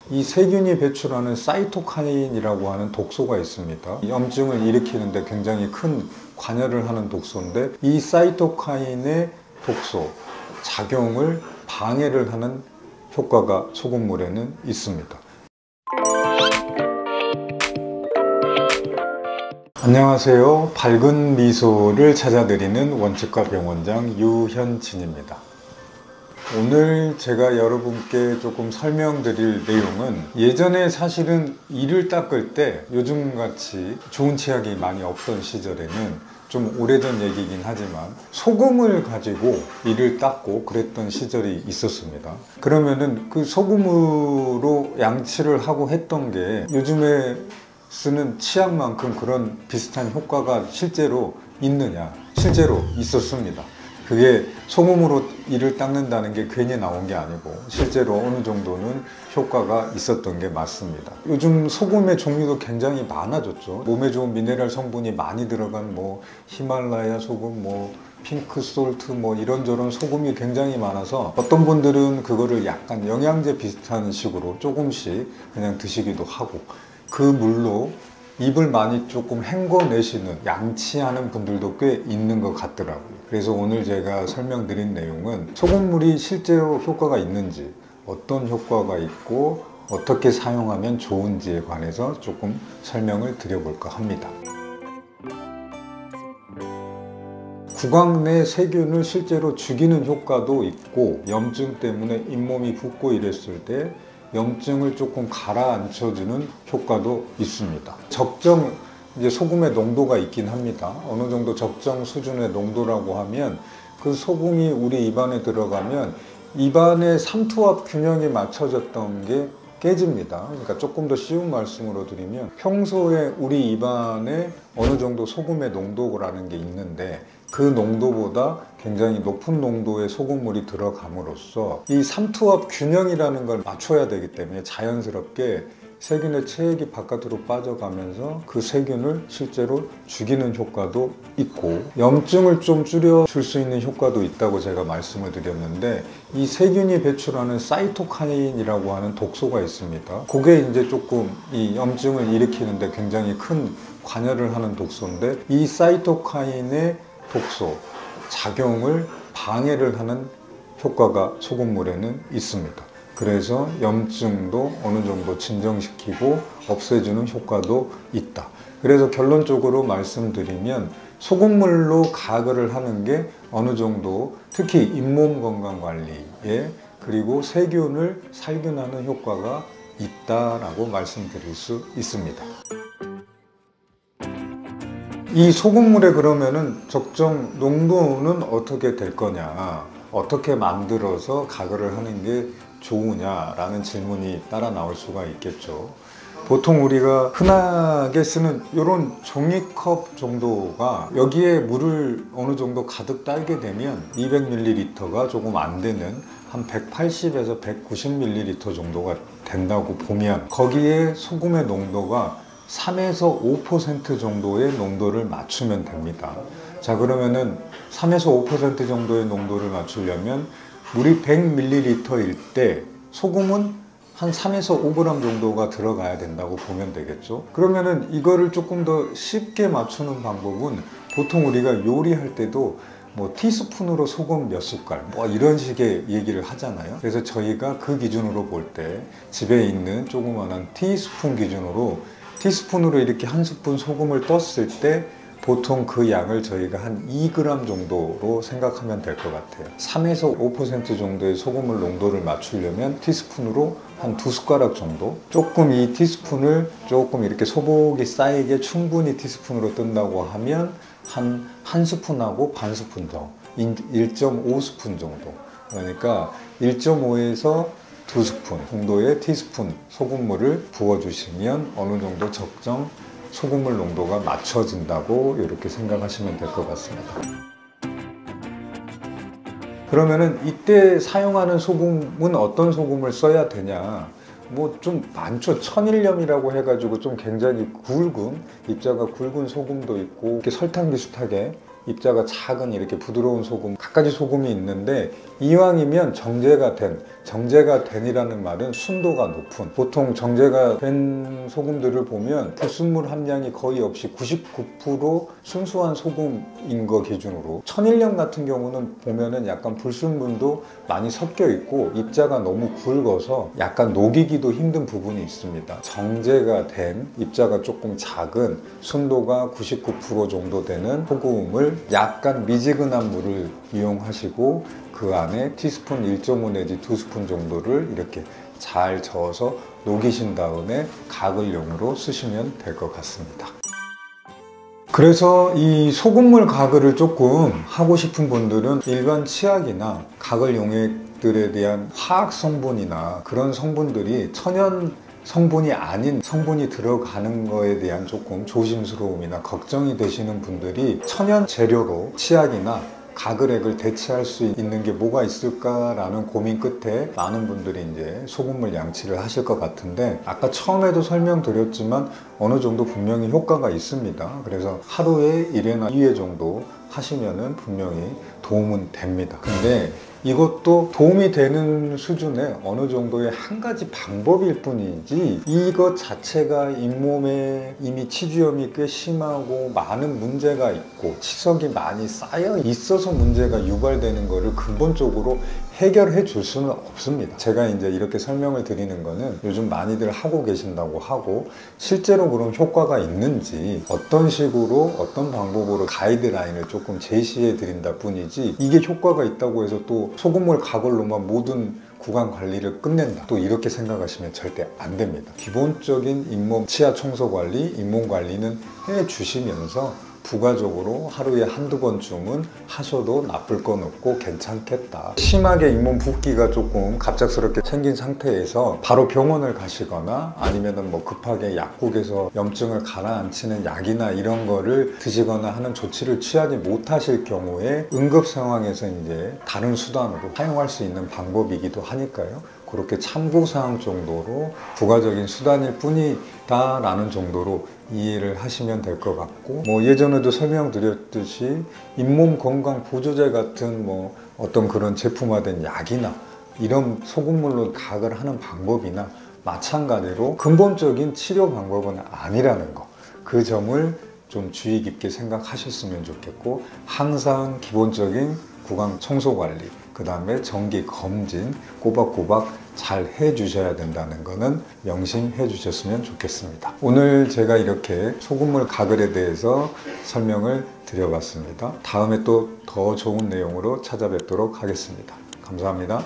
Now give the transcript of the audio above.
이 세균이 배출하는 사이토카인이라고 하는 독소가 있습니다. 염증을 일으키는데 굉장히 큰 관여를 하는 독소인데, 이 사이토카인의 독소 작용을 방해를 하는 효과가 소금물에는 있습니다. 안녕하세요. 밝은 미소를 찾아드리는 원치과 병원장 유현진입니다. 오늘 제가 여러분께 조금 설명드릴 내용은, 예전에 사실은 이를 닦을 때 요즘같이 좋은 치약이 많이 없던 시절에는, 좀 오래전 얘기긴 하지만 소금을 가지고 이를 닦고 그랬던 시절이 있었습니다. 그러면은 그 소금으로 양치를 하고 했던 게 요즘에 쓰는 치약만큼 그런 비슷한 효과가 실제로 있느냐? 실제로 있었습니다. 그게 소금으로 이를 닦는다는 게 괜히 나온 게 아니고 실제로 어느 정도는 효과가 있었던 게 맞습니다. 요즘 소금의 종류도 굉장히 많아졌죠. 몸에 좋은 미네랄 성분이 많이 들어간 히말라야 소금, 핑크솔트, 이런저런 소금이 굉장히 많아서 어떤 분들은 그거를 약간 영양제 비슷한 식으로 조금씩 그냥 드시기도 하고, 그 물로 입을 많이 조금 헹궈내시는, 양치하는 분들도 꽤 있는 것 같더라고요. 그래서 오늘 제가 설명드린 내용은 소금물이 실제로 효과가 있는지, 어떤 효과가 있고 어떻게 사용하면 좋은지에 관해서 조금 설명을 드려볼까 합니다. 구강 내 세균을 실제로 죽이는 효과도 있고, 염증 때문에 잇몸이 붓고 이랬을 때 염증을 조금 가라앉혀주는 효과도 있습니다. 적정 소금의 농도가 있긴 합니다. 어느 정도 적정 수준의 농도라고 하면, 그 소금이 우리 입안에 들어가면 입안의 삼투압 균형이 맞춰졌던 게 깨집니다. 그러니까 조금 더 쉬운 말씀으로 드리면, 평소에 우리 입안에 어느 정도 소금의 농도라는 게 있는데, 그 농도보다 굉장히 높은 농도의 소금물이 들어감으로써 이 삼투압 균형이라는 걸 맞춰야 되기 때문에 자연스럽게 세균의 체액이 바깥으로 빠져가면서 그 세균을 실제로 죽이는 효과도 있고, 염증을 좀 줄여줄 수 있는 효과도 있다고 제가 말씀을 드렸는데, 이 세균이 배출하는 사이토카인이라고 하는 독소가 있습니다. 그게 이제 조금 이 염증을 일으키는데 굉장히 큰 관여를 하는 독소인데, 이 사이토카인의 독소 작용을 방해를 하는 효과가 소금물에는 있습니다. 그래서 염증도 어느 정도 진정시키고 없애주는 효과도 있다. 그래서 결론적으로 말씀드리면, 소금물로 가글을 하는 게 어느 정도, 특히 잇몸 건강 관리에, 그리고 세균을 살균하는 효과가 있다라고 말씀드릴 수 있습니다. 이 소금물에 그러면은 적정 농도는 어떻게 될 거냐, 어떻게 만들어서 가글을 하는 게 좋으냐라는 질문이 따라 나올 수가 있겠죠. 보통 우리가 흔하게 쓰는 이런 종이컵 정도가, 여기에 물을 어느 정도 가득 따르게 되면 200ml가 조금 안 되는 한 180에서 190ml 정도가 된다고 보면, 거기에 소금의 농도가 3에서 5% 정도의 농도를 맞추면 됩니다. 자, 그러면은 3에서 5% 정도의 농도를 맞추려면 물이 100ml일 때 소금은 한 3에서 5g 정도가 들어가야 된다고 보면 되겠죠. 그러면은 이거를 조금 더 쉽게 맞추는 방법은, 보통 우리가 요리할 때도 티스푼으로 소금 몇 숟갈 이런 식의 얘기를 하잖아요. 그래서 저희가 그 기준으로 볼 때 집에 있는 조그만한 티스푼 기준으로, 티스푼으로 이렇게 한 스푼 소금을 떴을 때 보통 그 양을 저희가 한 2g 정도로 생각하면 될 것 같아요. 3에서 5% 정도의 소금물 농도를 맞추려면 티스푼으로 한 2숟가락 정도, 조금 이 티스푼을 조금 이렇게 소복이 쌓이게 충분히 티스푼으로 뜬다고 하면 한 스푼하고 반 스푼 더, 1.5스푼 정도, 그러니까 1.5에서 2스푼 정도의 티스푼 소금물을 부어주시면 어느 정도 적정 소금물 농도가 맞춰진다고 이렇게 생각하시면 될 것 같습니다. 그러면은 이때 사용하는 소금은 어떤 소금을 써야 되냐? 좀 많죠. 천일염이라고 해가지고 좀 굉장히 굵은, 입자가 굵은 소금도 있고, 이렇게 설탕 비슷하게 입자가 작은 이렇게 부드러운 소금, 갖가지 소금이 있는데 이왕이면 정제가 된이라는 말은 순도가 높은, 보통 정제가 된 소금들을 보면 불순물 함량이 거의 없이 99% 순수한 소금인 거 기준으로, 천일염 같은 경우는 보면은 약간 불순물도 많이 섞여 있고 입자가 너무 굵어서 약간 녹이기도 힘든 부분이 있습니다. 정제가 된, 입자가 조금 작은, 순도가 99% 정도 되는 소금을 약간 미지근한 물을 이용하시고 그 안에 티스푼 1.5 내지 2스푼 정도를 이렇게 잘 저어서 녹이신 다음에 가글용으로 쓰시면 될 것 같습니다. 그래서 이 소금물 가글을 조금 하고 싶은 분들은 일반 치약이나 가글 용액들에 대한 화학 성분이나 그런 성분들이 천연 성분이 아닌 성분이 들어가는 거에 대한 조금 조심스러움이나 걱정이 되시는 분들이 천연 재료로 치약이나 가글액을 대체할 수 있는 게 뭐가 있을까라는 고민 끝에 많은 분들이 이제 소금물 양치를 하실 것 같은데, 아까 처음에도 설명드렸지만 어느 정도 분명히 효과가 있습니다. 그래서 하루에 1회나 2회 정도 하시면은 분명히 도움은 됩니다. 근데 이것도 도움이 되는 수준의 어느 정도의 한 가지 방법일 뿐이지, 이것 자체가 잇몸에 이미 치주염이 꽤 심하고 많은 문제가 있고 치석이 많이 쌓여 있어서 문제가 유발되는 것을 근본적으로 해결해 줄 수는 없습니다. 제가 이제 이렇게 설명을 드리는 거는 요즘 많이들 하고 계신다고 하고, 실제로 그런 효과가 있는지 어떤 식으로 어떤 방법으로 가이드라인을 조금 제시해 드린다 뿐이지, 이게 효과가 있다고 해서 또 소금물 가글로만 모든 구강 관리를 끝낸다, 또 이렇게 생각하시면 절대 안 됩니다. 기본적인 잇몸 치아 청소 관리, 잇몸 관리는 해 주시면서 부가적으로 하루에 한두 번쯤은 하셔도 나쁠 건 없고 괜찮겠다. 심하게 잇몸 붓기가 조금 갑작스럽게 생긴 상태에서 바로 병원을 가시거나 아니면은 뭐 급하게 약국에서 염증을 가라앉히는 약이나 이런 거를 드시거나 하는 조치를 취하지 못하실 경우에 응급 상황에서 이제 다른 수단으로 사용할 수 있는 방법이기도 하니까요. 그렇게 참고사항 정도로 부가적인 수단일 뿐이다 라는 정도로 이해를 하시면 될 것 같고, 뭐 예전에도 설명드렸듯이 잇몸 건강 보조제 같은 뭐 어떤 그런 제품화된 약이나 이런 소금물로 가글 하는 방법이나 마찬가지로 근본적인 치료 방법은 아니라는 거, 그 점을 좀 주의 깊게 생각하셨으면 좋겠고, 항상 기본적인 구강 청소 관리, 그 다음에 정기 검진 꼬박꼬박 잘 해주셔야 된다는 거는 명심해 주셨으면 좋겠습니다. 오늘 제가 이렇게 소금물 가글에 대해서 설명을 드려봤습니다. 다음에 또 더 좋은 내용으로 찾아뵙도록 하겠습니다. 감사합니다.